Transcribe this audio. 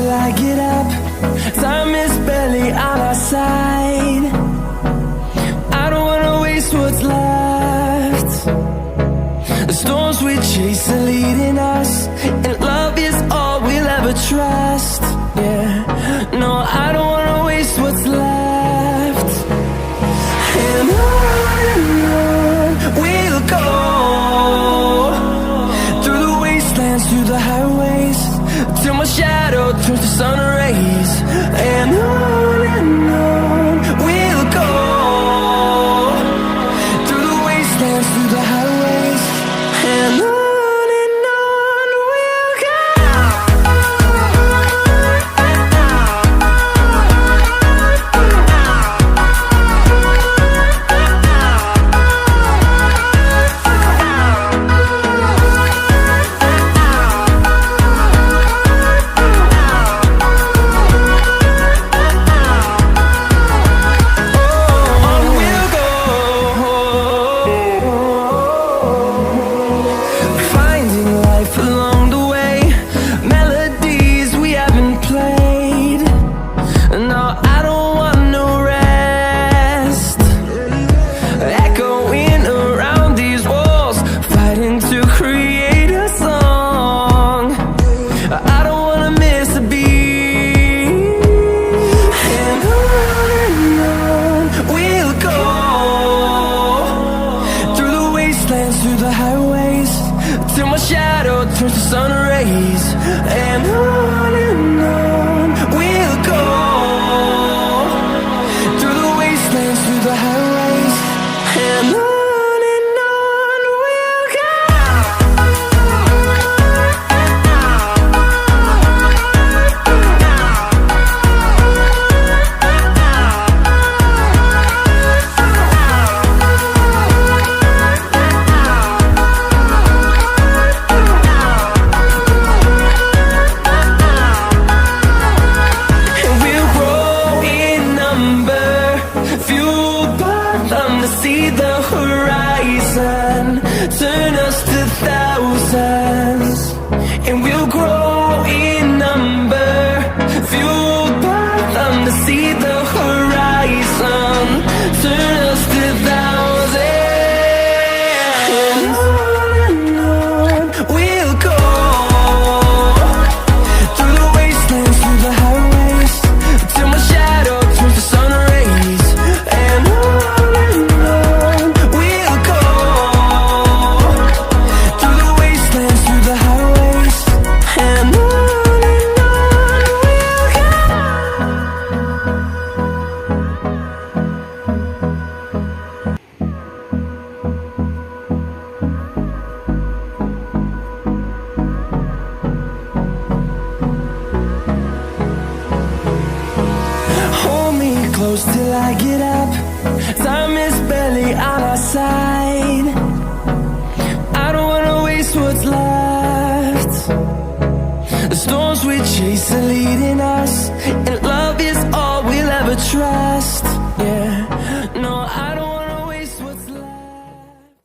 till I get up. Time is barely on our side. I don't wanna waste what's left. The storms we chase are leading us, and love is all we'll ever trust. Yeah, no, I don't wanna waste what's left. And on we'll go, through the wastelands, through the highways, till my shadow turns to sun rays. And on we'll go, through the wastelands, through the highways, and on we'll go. Through the highways, till my shadow turns to sun rays. And on we'll go, through the wastelands, through the highways, and on we'll go. See the horizon, turn us to thousands, and we'll grow in number, fueled by them to see the horizon, turn us to thousands. And on we'll go, through the wastelands, through the highways, till my shadow turns to sun rays. And close till I get up. Time is barely on our side. I don't wanna waste what's left. The storms we chase are leading us, and